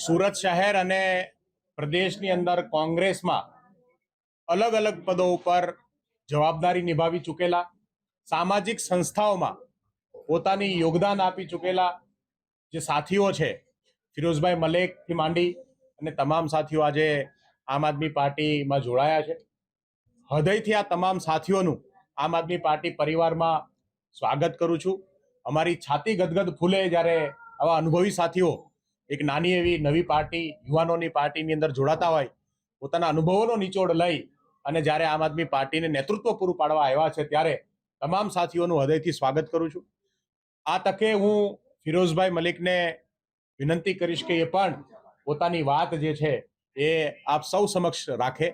સુરત શહેર અને પ્રદેશની અંદર કોંગ્રેસમાં અલગ અલગ પદો ઉપર જવાબદારી નિભાવી ચૂકેલા, સામાજિક સંસ્થાઓમાં પોતાની યોગદાન આપી ચૂકેલા જે સાથીઓ છે, ફિરોઝભાઈ મલેકથી માંડી અને તમામ સાથીઓ આજે આમ આદમી પાર્ટીમાં જોડાયા છે. હૃદયથી આ તમામ સાથીઓનું આમ આદમી પાર્ટી પરિવારમાં સ્વાગત કરું છું. અમારી છાતી ગદગદ ફૂલે જ્યારે આવા અનુભવી સાથીઓ એક નાની એવી નવી પાર્ટી, યુવાનોની પાર્ટીની અંદર જોડાતા હોય, પોતાના અનુભવોનો નિચોડ લઈ અને જ્યારે આમ આદમી પાર્ટીને નેતૃત્વ પૂરું પાડવા આવ્યા છે, ત્યારે તમામ સાથીઓનું હૃદયથી સ્વાગત કરું છું. આ તકે હું ફિરોઝભાઈ મલિકને વિનંતી કરીશ કે એ પણ પોતાની વાત જે છે એ આપ સૌ સમક્ષ રાખે,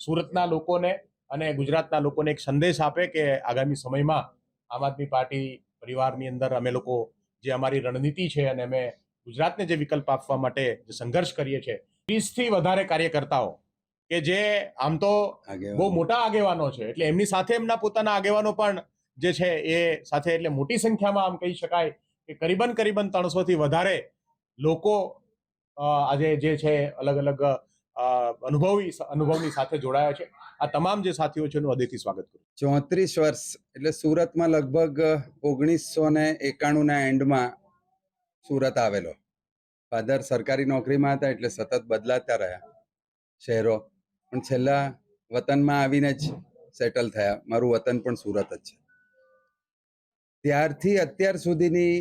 સુરતના લોકોને અને ગુજરાતના લોકોને એક સંદેશ આપે કે આગામી સમયમાં આમ આદમી પાર્ટી પરિવારની અંદર અમે લોકો જે અમારી રણનીતિ છે અને અમે ગુજરાતને જે વિકલ્પ આપવા માટે જે સંઘર્ષ કરીએ છીએ, 30થી વધારે કાર્યકર્તાઓ કે જે આમ તો બહુ મોટા આગેવાનો છે, એટલે એમની સાથે એમના પોતાના આગેવાનો પણ જે છે એ સાથે, એટલે મોટી સંખ્યામાં આમ કહી શકાય કે કરીબન 300થી વધારે લોકો આજે જે છે અલગ અલગ અનુભવની સાથે જોડાયા છે. આ તમામ જે સાથીઓ છે એનું હૃદયથી સ્વાગત કરું. 34 વર્ષ એટલે સુરતમાં લગભગ 1991 ના એન્ડમાં સુરત આવેલો. ફાધર સરકારી નોકરીમાં હતા એટલે સતત બદલાતા રહ્યા શહેરો, પણ છેલ્લા વતનમાં આવીને જ સેટલ થયા. મારું વતન પણ સુરત જ છે. ત્યારથી અત્યાર સુધીની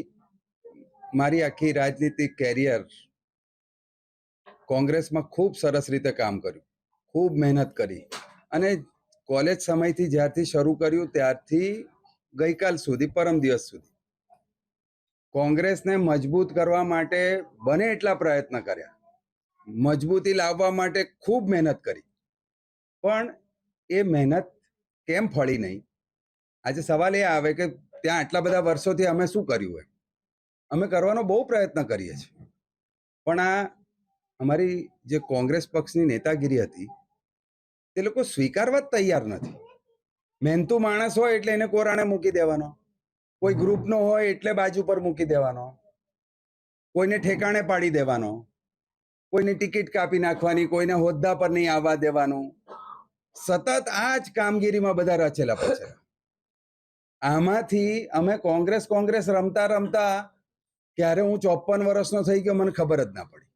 મારી આખી રાજનીતિક કેરિયર કોંગ્રેસમાં ખૂબ સરસ રીતે કામ કર્યું, ખૂબ મહેનત કરી અને કોલેજ સમયથી જ્યારથી શરૂ કર્યું ત્યારથી ગઈકાલ સુધી, પરમ દિવસ સુધી કોંગ્રેસને મજબૂત કરવા માટે બને એટલા પ્રયત્ન કર્યા, મજબૂતી લાવવા માટે ખૂબ મહેનત કરી, પણ એ મહેનત કેમ ફળી નહીં? આજે સવાલ એ આવે કે ત્યાં આટલા બધા વર્ષોથી અમે શું કર્યું હોય? અમે કરવાનો બહુ પ્રયત્ન કરીએ છીએ, પણ આ અમારી જે કોંગ્રેસ પક્ષની નેતાગીરી હતી તે લોકો સ્વીકારવા જ તૈયાર નથી. મહેનતુ માણસ હોય એટલે એને કોરાણે મૂકી દેવાનો, કોઈ ગ્રુપનો હોય એટલે બાજુ પર મૂકી દેવાનો, કોઈને ઠેકાણે પાડી દેવાનો, કોઈની ટિકિટ કાપી નાખવાની, કોઈને હોદ્દા પર નહીં આવવા દેવાનું. સતત આ જ કામગીરીમાં બધા રચેલા પછેલા. આમાંથી અમે કોંગ્રેસ રમતા રમતા ક્યારે હું 54 વર્ષનો થઈ ગયો મને ખબર જ ના પડી.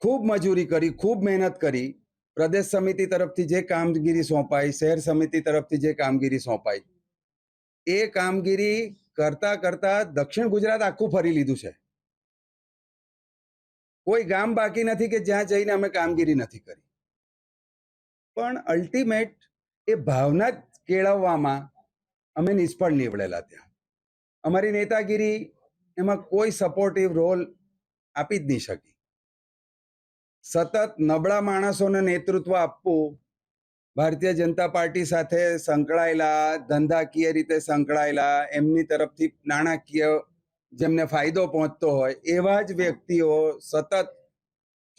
ખૂબ મજૂરી કરી, ખૂબ મહેનત કરી. પ્રદેશ સમિતિ તરફથી જે કામગીરી સોંપાઈ, શહેર સમિતિ તરફથી જે કામગીરી સોંપાઈ, એ કામગીરી કરતા કરતા દક્ષિણ ગુજરાત આખું ફરી લીધું છે. કોઈ ગામ બાકી નથી કે જ્યાં જઈને અમે કામગીરી નથી કરી. પણ અલ્ટિમેટ એ ભાવના જ કેળવવામાં અમે નિષ્ફળ નીવડેલા. ત્યાં અમારી નેતાગીરી એમાં કોઈ સપોર્ટિવ રોલ આપી જ નહીં શકી. સતત નબળા માણસોને નેતૃત્વ આપવું, ભારતીય જનતા પાર્ટી સાથે સંકળાયેલા, ધંધાકીય રીતે સંકળાયેલા, એમની તરફથી નાણાકીય જેમને ફાયદો પહોંચતો હોય એવા જ વ્યક્તિઓ સતત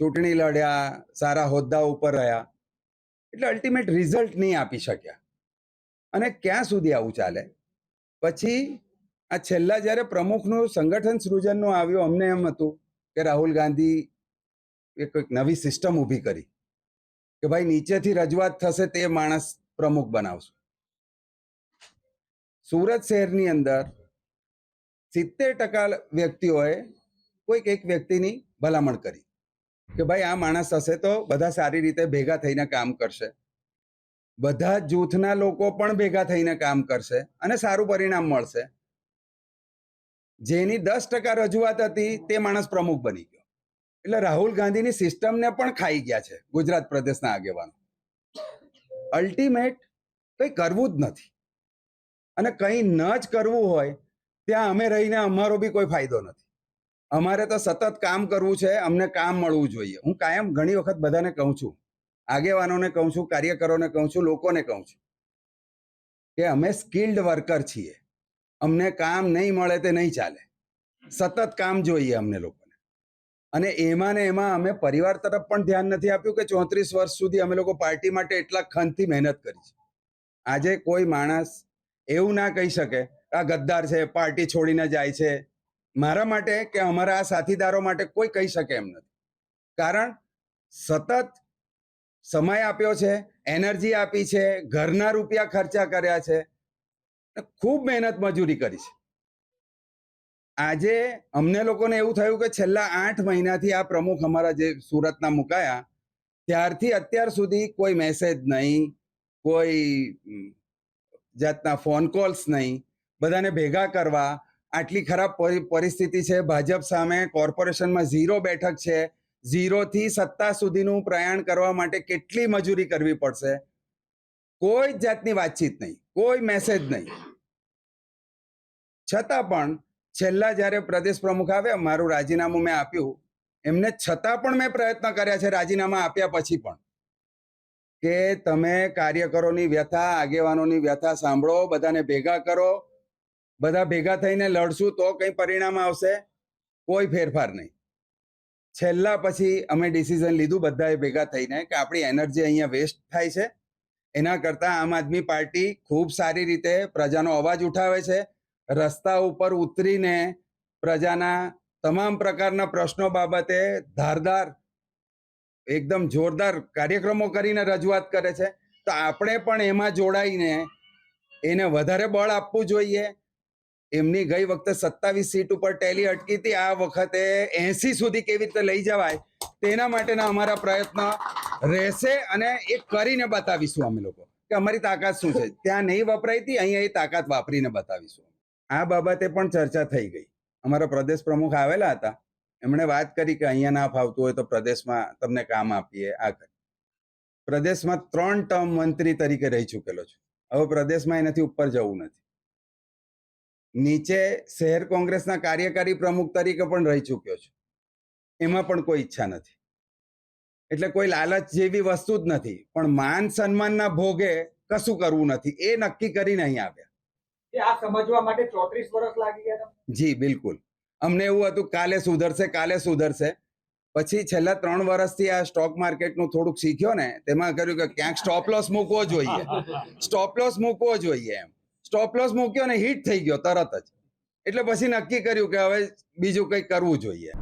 ચૂંટણી લડ્યા, સારા હોદ્દા ઉપર રહ્યા, એટલે અલ્ટિમેટ રિઝલ્ટ નહીં આપી શક્યા. અને ક્યાં સુધી આવું ચાલે? પછી આ છેલ્લા જ્યારે પ્રમુખનું સંગઠન સૃજનનું આવ્યું, અમને એમ હતું કે રાહુલ ગાંધી એક નવી સિસ્ટમ ઊભી કરી કે ભાઈ નીચેથી રજૂઆત થશે તે માણસ પ્રમુખ બનાવશું. સુરત શહેરની અંદર 70% વ્યક્તિઓએ કોઈક એક વ્યક્તિની ભલામણ કરી કે ભાઈ આ માણસ હશે તો બધા સારી રીતે ભેગા થઈને કામ કરશે, બધા જૂથના લોકો પણ ભેગા થઈને કામ કરશે અને સારું પરિણામ મળશે. જેની 10% રજૂઆત હતી તે માણસ પ્રમુખ બની ગયો. એટલે રાહુલ ગાંધીની સિસ્ટમને પણ ખાઈ ગયા છે ગુજરાત પ્રદેશના આગેવાનો. અલ્ટિમેટ કંઈ કરવું જ નથી, અને કંઈ ન જ કરવું હોય ત્યાં અમે રહીને અમારો બી કોઈ ફાયદો નથી. અમારે તો સતત કામ કરવું છે, અમને કામ મળવું જોઈએ. હું કાયમ ઘણી વખત બધાને કહું છું, આગેવાનોને કહું છું, કાર્યકરોને કહું છું, લોકોને કહું છું કે અમે સ્કિલ્ડ વર્કર છીએ. અમને કામ નહીં મળે તે નહીં ચાલે, સતત કામ જોઈએ અમને લોકોને. અને એમાં ને એમાં અમે પરિવાર તરફ પણ ધ્યાન નથી આપ્યું કે 34 વર્ષ સુધી અમે લોકો પાર્ટી માટે એટલા ખંતથી મહેનત કરી છે. આજે કોઈ માણસ એવું ના કહી શકે આ ગદ્દાર છે, પાર્ટી છોડીને જાય છે, મારા માટે કે અમારા આ સાથીદારો માટે કોઈ કહી શકે એમ નથી. કારણ સતત સમય આપ્યો છે, એનર્જી આપી છે, ઘરના રૂપિયા ખર્ચા કર્યા છે, ખૂબ મહેનત મજૂરી કરી છે. આજે અમને લોકોને એવું થયું કે છેલ્લા 8 મહિનાથી આ પ્રમુખ અમારા જે સુરતના મુકાયા ત્યારથી અત્યાર સુધી કોઈ મેસેજ નહીં, કોઈ જાતના ફોન કોલ્સ નહીં, બધાને ભેગા કરવા. આટલી ખરાબ પરિસ્થિતિ છે, ભાજપ સામે કોર્પોરેશનમાં 0 બેઠક છે, 0 થી સત્તા સુધીનું પ્રયાણ કરવા માટે કેટલી મજૂરી કરવી પડશે, કોઈ જ જાતની વાતચીત નહીં, કોઈ મેસેજ નહીં. છતાં પણ છેલ્લા જ્યારે પ્રદેશ પ્રમુખ આવ્યા, મારું રાજીનામું મેં આપ્યું, એમને છતાં પણ મેં પ્રયત્ન કર્યા છે રાજીનામા આપ્યા પછી પણ કે તમે કાર્યકરોની વ્યથા, આગેવાનોની વ્યથા સાંભળો, બધાને ભેગા કરો, બધા ભેગા થઈને લડશું તો કંઈ પરિણામ આવશે. કોઈ ફેરફાર નહીં. છેલ્લા પછી અમે ડિસિઝન લીધું બધાએ ભેગા થઈને કે આપણી એનર્જી અહીંયા વેસ્ટ થાય છે, એના કરતાં આમ આદમી પાર્ટી ખૂબ સારી રીતે પ્રજાનો અવાજ ઉઠાવે છે, રસ્તા ઉપર ઉતરીને પ્રજાના તમામ પ્રકારના પ્રશ્નો બાબતે ધારદાર, એકદમ જોરદાર કાર્યક્રમો કરીને રજૂઆત કરે છે. તો આપણે પણ એમાં જોડાઈને એને વધારે બળ આપવું જોઈએ. એમની ગઈ વખતે 27 સીટ ઉપર ટેલી અટકી હતી, આ વખતે 80 સુધી કેવી રીતે લઈ જવાય તેના માટેના અમારા પ્રયત્ન રહેશે અને એ કરીને બતાવીશું અમે લોકો કે અમારી તાકાત શું છે. ત્યાં નહીં વપરાઈ હતી, અહીંયા એ તાકાત વાપરીને બતાવીશું. આ બાબતે પણ ચર્ચા થઈ ગઈ. અમારા પ્રદેશ પ્રમુખ આવેલા હતા, એમણે વાત કરી કે અહીંયા ના ફાવતું હોય તો પ્રદેશમાં તમને કામ આપીએ. આ કરી પ્રદેશમાં 3 ટર્મ મંત્રી તરીકે રહી ચૂકેલો છું. હવે પ્રદેશમાં એનાથી ઉપર જવું નથી. નીચે શહેર કોંગ્રેસના કાર્યકારી પ્રમુખ તરીકે પણ રહી ચૂક્યો છું, એમાં પણ કોઈ ઈચ્છા નથી. એટલે કોઈ લાલચ જેવી વસ્તુ જ નથી, પણ માન સન્માનના ભોગે કશું કરવું નથી એ નક્કી કરીને અહીં આવ્યા. આ સમજવા માટે 34 વર્ષ લાગી ગયા તમને? જી બિલકુલ. અમને એવું હતું કાલે સુધરશે, કાલે સુધરશે. પછી છેલ્લા 3 વર્ષથી આ સ્ટોક માર્કેટનું થોડુંક શીખ્યો ને, તેમાં કર્યું કે ક્યાંક સ્ટોપ લોસ મૂકવો જોઈએ, સ્ટોપ લોસ મૂકવો જોઈએ. એમ સ્ટોપ લોસ મૂક્યો ને હિટ થઈ ગયો તરત જ. એટલે પછી નક્કી કર્યું કે હવે બીજું કંઈક કરવું જોઈએ.